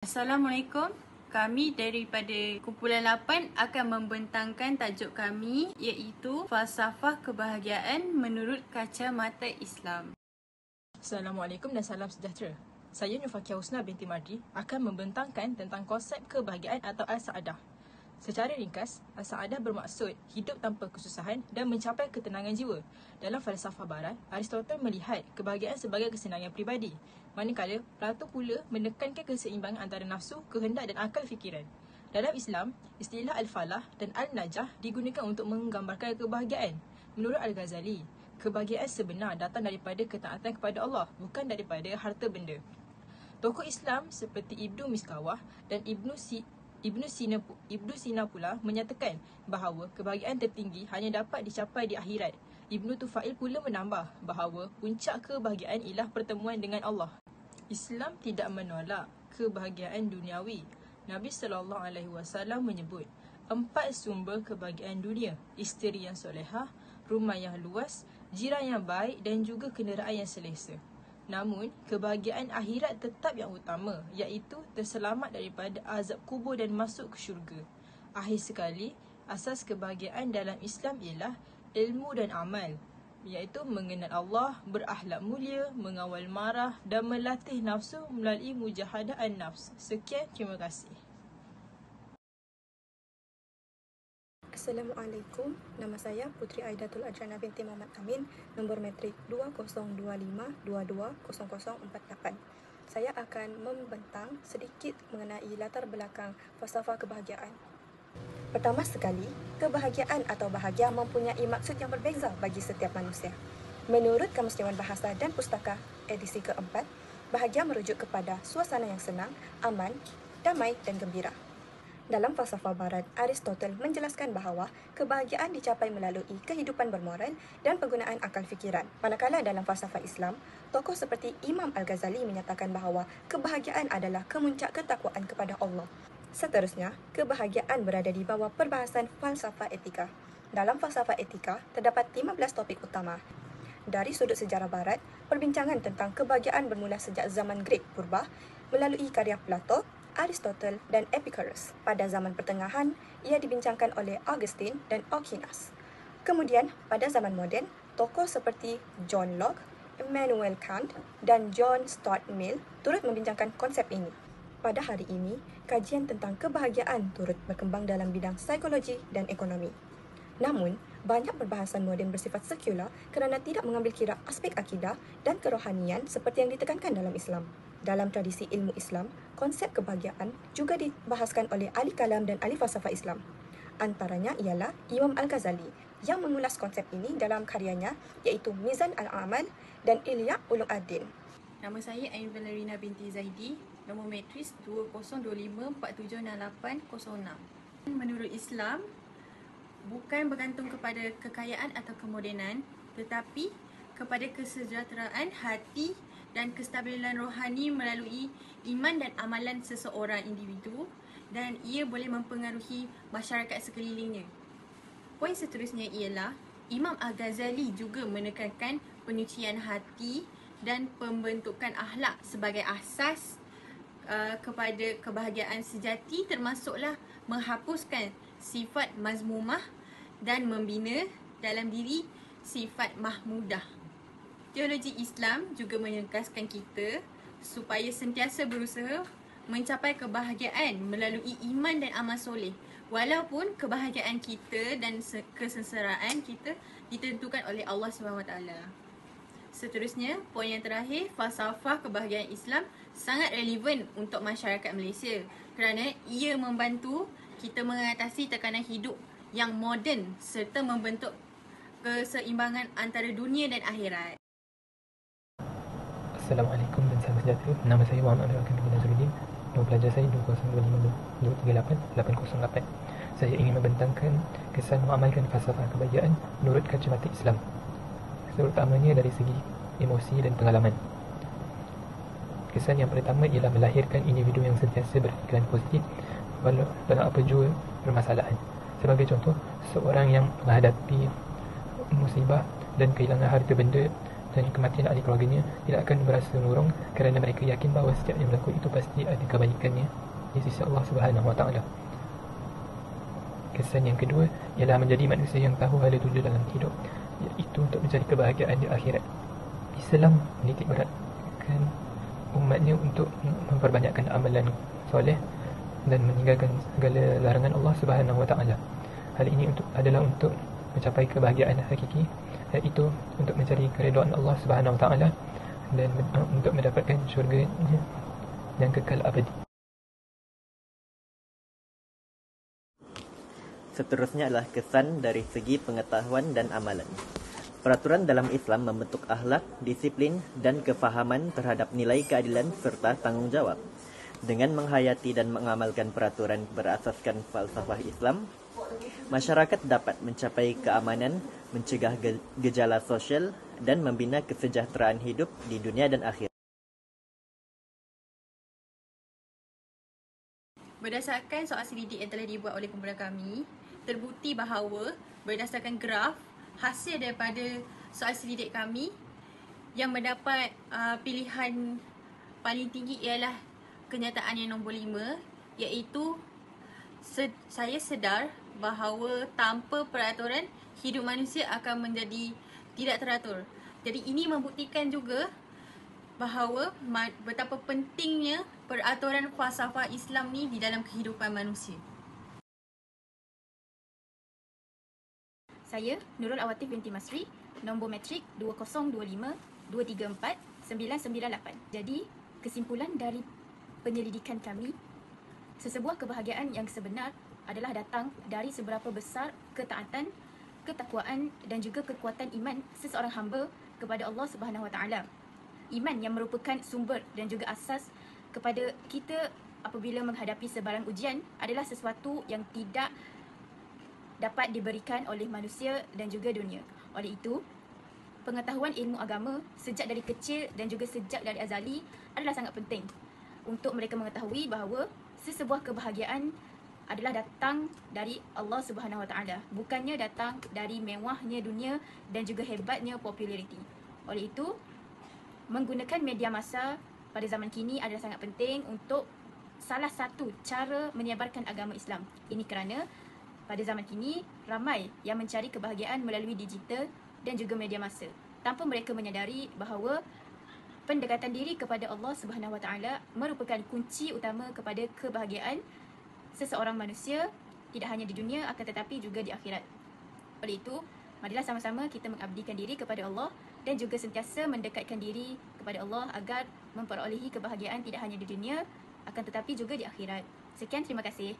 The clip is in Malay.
Assalamualaikum. Kami daripada kumpulan 8 akan membentangkan tajuk kami iaitu Falsafah Kebahagiaan menurut Kacamata Islam. Assalamualaikum dan salam sejahtera. Saya Nufakia Husna binti Mardi akan membentangkan tentang konsep kebahagiaan atau Al-Sa'adah. Secara ringkas, Al-Sa'adah bermaksud hidup tanpa kesusahan dan mencapai ketenangan jiwa. Dalam falsafah barat, Aristotle melihat kebahagiaan sebagai kesenangan peribadi. Manakala, Plato pula menekankan keseimbangan antara nafsu, kehendak dan akal fikiran. Dalam Islam, istilah Al-Falah dan Al-Najah digunakan untuk menggambarkan kebahagiaan. Menurut Al-Ghazali, kebahagiaan sebenar datang daripada ketaatan kepada Allah, bukan daripada harta benda. Tokoh Islam seperti Ibnu Miskawah dan Ibnu Sina pula menyatakan bahawa kebahagiaan tertinggi hanya dapat dicapai di akhirat. Ibnu Tufail pula menambah bahawa puncak kebahagiaan ialah pertemuan dengan Allah. Islam tidak menolak kebahagiaan duniawi. Nabi SAW menyebut 4 sumber kebahagiaan dunia: isteri yang solehah, rumah yang luas, jiran yang baik dan juga kenderaan yang selesa. Namun, kebahagiaan akhirat tetap yang utama, iaitu terselamat daripada azab kubur dan masuk ke syurga. Akhir sekali, asas kebahagiaan dalam Islam ialah ilmu dan amal, iaitu mengenal Allah, berakhlak mulia, mengawal marah dan melatih nafsu melalui mujahadah an-nafs. Sekian, terima kasih. Assalamualaikum, nama saya Putri Aidatul Ajrana binti Muhammad Amin, nombor metrik 2025220048. Saya akan membentang sedikit mengenai latar belakang falsafah kebahagiaan. Pertama sekali, kebahagiaan atau bahagia mempunyai maksud yang berbeza bagi setiap manusia. Menurut Kamus Dewan Bahasa dan Pustaka edisi keempat, bahagia merujuk kepada suasana yang senang, aman, damai dan gembira. Dalam falsafah barat, Aristotle menjelaskan bahawa kebahagiaan dicapai melalui kehidupan bermoral dan penggunaan akal fikiran. Manakala dalam falsafah Islam, tokoh seperti Imam Al-Ghazali menyatakan bahawa kebahagiaan adalah kemuncak ketakwaan kepada Allah. Seterusnya, kebahagiaan berada di bawah perbahasan falsafah etika. Dalam falsafah etika, terdapat 15 topik utama. Dari sudut sejarah barat, perbincangan tentang kebahagiaan bermula sejak zaman Greek purba melalui karya Plato, Aristotle dan Epicurus. Pada zaman pertengahan, ia dibincangkan oleh Augustine dan Aquinas. Kemudian, pada zaman moden, tokoh seperti John Locke, Immanuel Kant dan John Stuart Mill turut membincangkan konsep ini. Pada hari ini, kajian tentang kebahagiaan turut berkembang dalam bidang psikologi dan ekonomi. Namun, banyak perbahasan moden bersifat sekular kerana tidak mengambil kira aspek akidah dan kerohanian seperti yang ditekankan dalam Islam. Dalam tradisi ilmu Islam, konsep kebahagiaan juga dibahaskan oleh ahli kalam dan ahli falsafah Islam. Antaranya ialah Imam Al-Ghazali yang mengulas konsep ini dalam karyanya iaitu Mizan Al-Amal dan Ihya Ulumuddin. Nama saya Ain Valerina binti Zaidi, nombor matris 2025476806. Menurut Islam, bukan bergantung kepada kekayaan atau kemodenan, tetapi kepada kesejahteraan hati dan kestabilan rohani melalui iman dan amalan seseorang individu, dan ia boleh mempengaruhi masyarakat sekelilingnya. Poin seterusnya ialah Imam Al-Ghazali juga menekankan penyucian hati dan pembentukan akhlak sebagai asas kepada kebahagiaan sejati, termasuklah menghapuskan sifat mazmumah dan membina dalam diri sifat mahmudah. Teologi Islam juga menegaskan kita supaya sentiasa berusaha mencapai kebahagiaan melalui iman dan amal soleh, walaupun kebahagiaan kita dan kesengsaraan kita ditentukan oleh Allah SWT. Seterusnya, poin yang terakhir, falsafah kebahagiaan Islam sangat relevan untuk masyarakat Malaysia kerana ia membantu kita mengatasi tekanan hidup yang moden serta membentuk keseimbangan antara dunia dan akhirat. Assalamualaikum dan salam sejahtera. Nama saya Muhammad Al-Hakim bin Nazruddin. Nombor pelajar saya 2025238808. Saya ingin membentangkan kesan mengamalkan falsafah kebahagiaan menurut kacamata Islam, terutamanya dari segi emosi dan pengalaman. Kesan yang pertama ialah melahirkan individu yang sentiasa berfikiran positif walau dalam apa jua permasalahan. Sebagai contoh, seorang yang menghadapi musibah dan kehilangan harta benda dan kematian ahli keluarganya tidak akan berasa murung kerana mereka yakin bahawa setiap yang berlaku itu pasti ada kebaikannya di sisi Allah Subhanahu Wa Taala. Kesan yang kedua ialah menjadi manusia yang tahu hala tuju dalam hidup, iaitu untuk mencari kebahagiaan di akhirat. Islam menitik beratkan umatnya untuk memperbanyakkan amalan soleh dan meninggalkan segala larangan Allah Subhanahu Wa Taala. Hal ini adalah untuk mencapai kebahagiaan hakiki, iaitu untuk mencari keridhaan Allah Subhanahu Wa Taala dan untuk mendapatkan syurga yang kekal abadi. Seterusnya adalah kesan dari segi pengetahuan dan amalan. Peraturan dalam Islam membentuk akhlak, disiplin dan kefahaman terhadap nilai keadilan serta tanggungjawab. Dengan menghayati dan mengamalkan peraturan berasaskan falsafah Islam, masyarakat dapat mencapai keamanan, mencegah gejala sosial dan membina kesejahteraan hidup di dunia dan akhirat. Berdasarkan soal selidik yang telah dibuat oleh kumpulan kami, terbukti bahawa berdasarkan graf hasil daripada soal selidik kami, yang mendapat pilihan paling tinggi ialah kenyataan yang nombor 5, iaitu saya sedar bahawa tanpa peraturan hidup manusia akan menjadi tidak teratur. Jadi ini membuktikan juga bahawa betapa pentingnya peraturan falsafah Islam ni di dalam kehidupan manusia. Saya Nurul Awatif binti Masri, nombor matrik 2025-234-998. Jadi, kesimpulan dari penyelidikan kami, sesebuah kebahagiaan yang sebenar adalah datang dari seberapa besar ketaatan, ketakwaan dan juga kekuatan iman seseorang hamba kepada Allah Subhanahu Wa Taala. Iman yang merupakan sumber dan juga asas kepada kita apabila menghadapi sebarang ujian adalah sesuatu yang tidak dapat diberikan oleh manusia dan juga dunia. Oleh itu, pengetahuan ilmu agama sejak dari kecil dan juga sejak dari azali adalah sangat penting untuk mereka mengetahui bahawa sesebuah kebahagiaan adalah datang dari Allah Subhanahu Wa Taala, bukannya datang dari mewahnya dunia dan juga hebatnya populariti. Oleh itu, menggunakan media massa pada zaman kini adalah sangat penting untuk salah satu cara menyebarkan agama Islam. Ini kerana pada zaman kini ramai yang mencari kebahagiaan melalui digital dan juga media massa tanpa mereka menyadari bahawa pendekatan diri kepada Allah Subhanahu Wa Taala merupakan kunci utama kepada kebahagiaan seseorang manusia, tidak hanya di dunia akan tetapi juga di akhirat. Oleh itu, marilah sama-sama kita mengabdikan diri kepada Allah dan juga sentiasa mendekatkan diri kepada Allah agar memperolehi kebahagiaan tidak hanya di dunia akan tetapi juga di akhirat. Sekian, terima kasih.